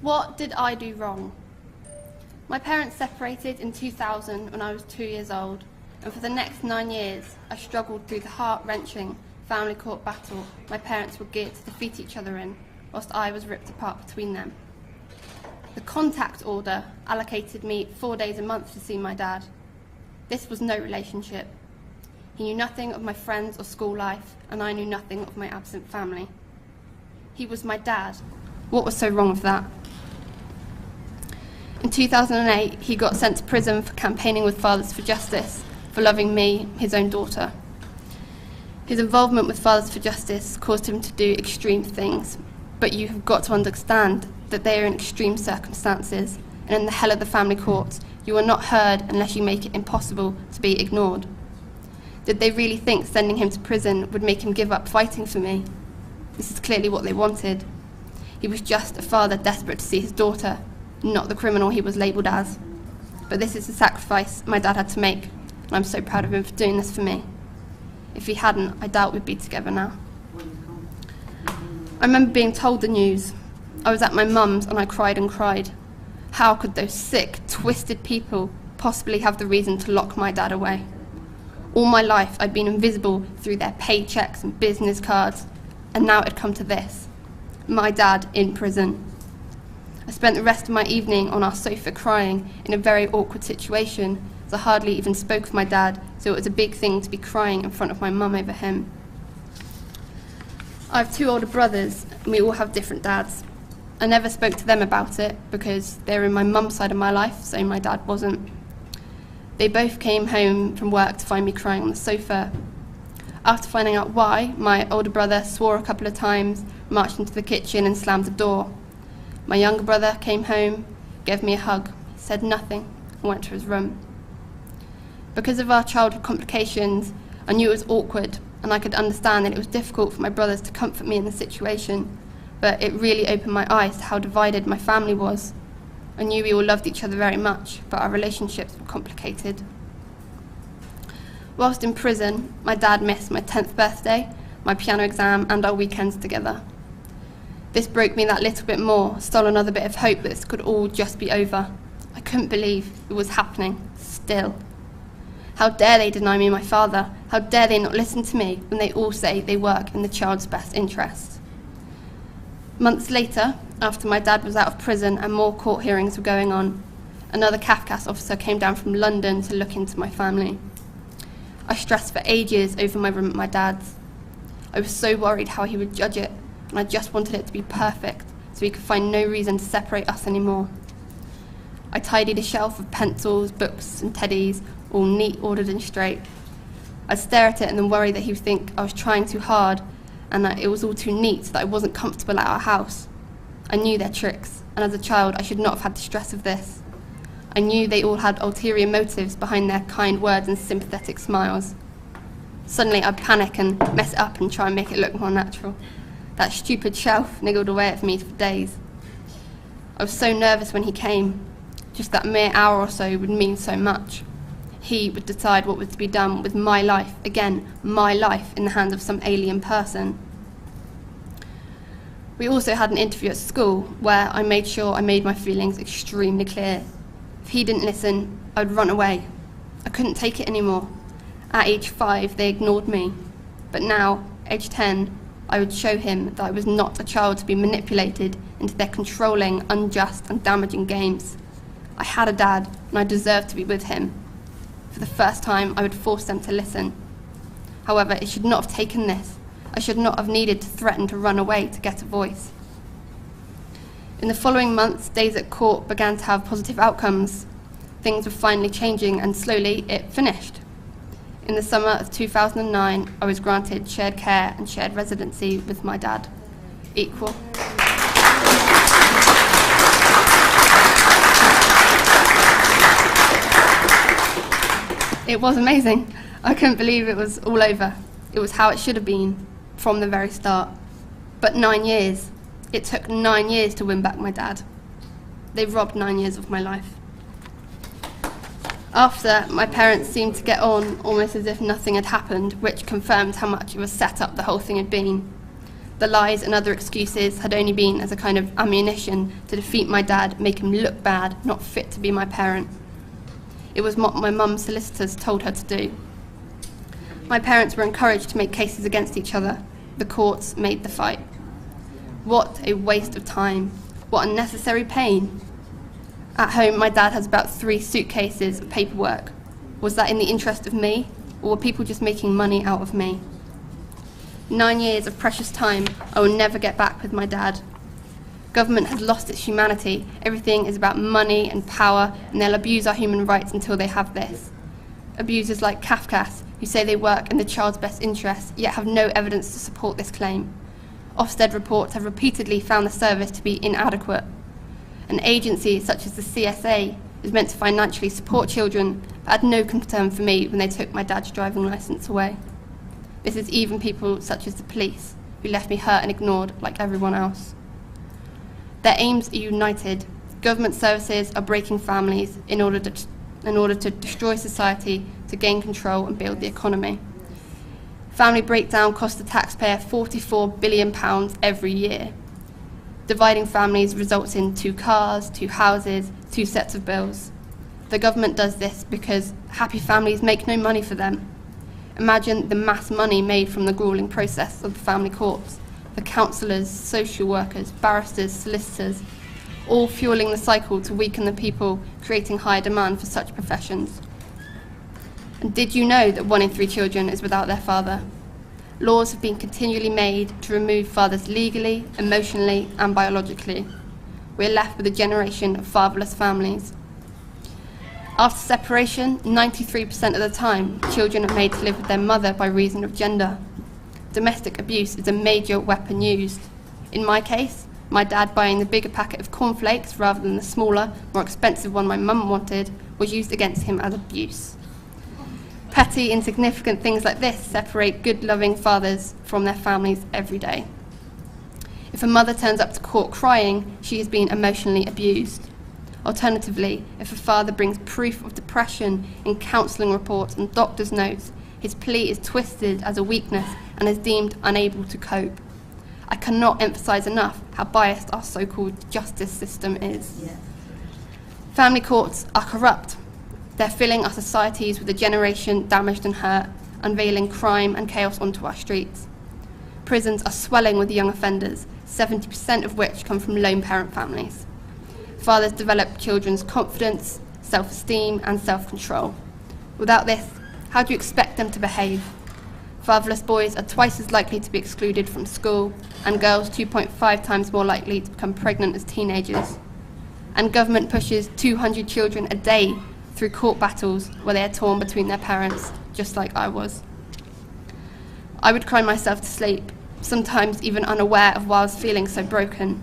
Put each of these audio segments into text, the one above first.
What did I do wrong? My parents separated in 2000 when I was 2 years old, and for the next 9 years I struggled through the heart-wrenching family court battle my parents were geared to defeat each other in, whilst I was ripped apart between them. The contact order allocated me 4 days a month to see my dad. This was no relationship. He knew nothing of my friends or school life, and I knew nothing of my absent family. He was my dad. What was so wrong with that? In 2008, he got sent to prison for campaigning with Fathers for Justice for loving me, his own daughter. His involvement with Fathers for Justice caused him to do extreme things, but you have got to understand that they are in extreme circumstances, and in the hell of the family court, you are not heard unless you make it impossible to be ignored. Did they really think sending him to prison would make him give up fighting for me? This is clearly what they wanted. He was just a father desperate to see his daughter, not the criminal he was labelled as. But this is the sacrifice my dad had to make, and I'm so proud of him for doing this for me. If he hadn't, I doubt we'd be together now. I remember being told the news. I was at my mum's and I cried and cried. How could those sick, twisted people possibly have the reason to lock my dad away? All my life I'd been invisible through their paychecks and business cards, and now it had come to this. My dad in prison. I spent the rest of my evening on our sofa crying in a very awkward situation, as I hardly even spoke with my dad, so it was a big thing to be crying in front of my mum over him. I have 2 older brothers, and we all have different dads. I never spoke to them about it because they were in my mum's side of my life, so my dad wasn't. They both came home from work to find me crying on the sofa. After finding out why, my older brother swore a couple of times, marched into the kitchen and slammed the door. My younger brother came home, gave me a hug, said nothing, and went to his room. Because of our childhood complications, I knew it was awkward, and I could understand that it was difficult for my brothers to comfort me in the situation, but it really opened my eyes to how divided my family was. I knew we all loved each other very much, but our relationships were complicated. Whilst in prison, my dad missed my 10th birthday, my piano exam, and our weekends together. This broke me that little bit more, stole another bit of hope that this could all just be over. I couldn't believe it was happening, still. How dare they deny me my father? How dare they not listen to me when they all say they work in the child's best interest? Months later, after my dad was out of prison and more court hearings were going on, another Kafkas officer came down from London to look into my family. I stressed for ages over my room at my dad's. I was so worried how he would judge it, and I just wanted it to be perfect so he could find no reason to separate us anymore. I tidied a shelf of pencils, books and teddies, all neat, ordered and straight. I'd stare at it and then worry that he would think I was trying too hard and that it was all too neat, that I wasn't comfortable at our house. I knew their tricks, and as a child I should not have had the stress of this. I knew they all had ulterior motives behind their kind words and sympathetic smiles. Suddenly I'd panic and mess it up and try and make it look more natural. That stupid shelf niggled away at me for days. I was so nervous when he came. Just that mere hour or so would mean so much. He would decide what was to be done with my life, again, my life, in the hands of some alien person. We also had an interview at school where I made sure I made my feelings extremely clear. If he didn't listen, I'd run away. I couldn't take it anymore. At age 5, they ignored me. But now, age 10, I would show him that I was not a child to be manipulated into their controlling, unjust and damaging games. I had a dad, and I deserved to be with him. For the first time, I would force them to listen. However, it should not have taken this. I should not have needed to threaten to run away to get a voice. In the following months, days at court began to have positive outcomes. Things were finally changing, and slowly it finished. In the summer of 2009, I was granted shared care and shared residency with my dad. Equal. It was amazing. I couldn't believe it was all over. It was how it should have been from the very start. But 9 years. It took 9 years to win back my dad. They robbed 9 years of my life. After, my parents seemed to get on almost as if nothing had happened, which confirmed how much of a set-up the whole thing had been. The lies and other excuses had only been as a kind of ammunition to defeat my dad, make him look bad, not fit to be my parent. It was what my mum's solicitors told her to do. My parents were encouraged to make cases against each other. The courts made the fight. What a waste of time. What unnecessary pain. At home, my dad has about 3 suitcases of paperwork. Was that in the interest of me, or were people just making money out of me? 9 years of precious time I will never get back with my dad. Government has lost its humanity. Everything is about money and power, and they'll abuse our human rights until they have this. Abusers like Kafkas, who say they work in the child's best interests, yet have no evidence to support this claim. Ofsted reports have repeatedly found the service to be inadequate. An agency such as the CSA is meant to financially support children, but had no concern for me when they took my dad's driving licence away. This is even people such as the police, who left me hurt and ignored like everyone else. Their aims are united. Government services are breaking families in order to destroy society, to gain control and build the economy. Family breakdown costs the taxpayer £44 billion every year. Dividing families results in 2 cars, 2 houses, 2 sets of bills. The government does this because happy families make no money for them. Imagine the mass money made from the gruelling process of the family courts, the counsellors, social workers, barristers, solicitors, all fueling the cycle to weaken the people, creating higher demand for such professions. And did you know that 1 in 3 children is without their father? Laws have been continually made to remove fathers legally, emotionally and biologically. We're left with a generation of fatherless families. After separation, 93% of the time, children are made to live with their mother by reason of gender. Domestic abuse is a major weapon used. In my case, my dad buying the bigger packet of cornflakes rather than the smaller, more expensive one my mum wanted was used against him as abuse. Petty, insignificant things like this separate good, loving fathers from their families every day. If a mother turns up to court crying, she has been emotionally abused. Alternatively, if a father brings proof of depression in counselling reports and doctor's notes, his plea is twisted as a weakness and is deemed unable to cope. I cannot emphasise enough how biased our so-called justice system is. Yeah. Family courts are corrupt. They're filling our societies with a generation damaged and hurt, unveiling crime and chaos onto our streets. Prisons are swelling with young offenders, 70% of which come from lone parent families. Fathers develop children's confidence, self-esteem and self-control. Without this, how do you expect them to behave? Fatherless boys are twice as likely to be excluded from school, and girls 2.5 times more likely to become pregnant as teenagers. And government pushes 200 children a day through court battles where they are torn between their parents, just like I was. I would cry myself to sleep, sometimes even unaware of why I was feeling so broken.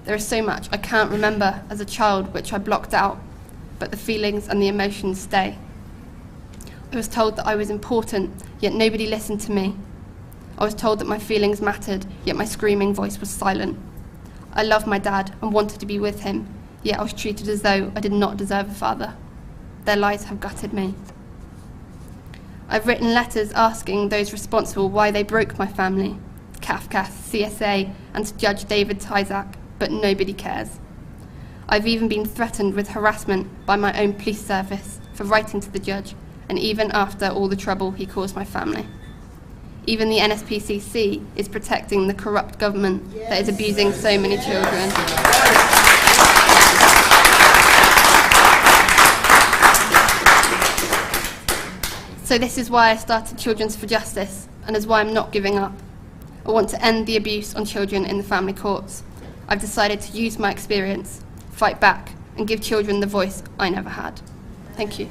There is so much I can't remember as a child which I blocked out, but the feelings and the emotions stay. I was told that I was important, yet nobody listened to me. I was told that my feelings mattered, yet my screaming voice was silent. I loved my dad and wanted to be with him, yet I was treated as though I did not deserve a father. Their lies have gutted me. I've written letters asking those responsible why they broke my family, Kafkas, CSA, and to Judge David Tyzak, but nobody cares. I've even been threatened with harassment by my own police service for writing to the judge, and even after all the trouble he caused my family. Even the NSPCC is protecting the corrupt government that is abusing so many children. So this is why I started Children's for Justice, and is why I'm not giving up. I want to end the abuse on children in the family courts. I've decided to use my experience, fight back, and give children the voice I never had. Thank you.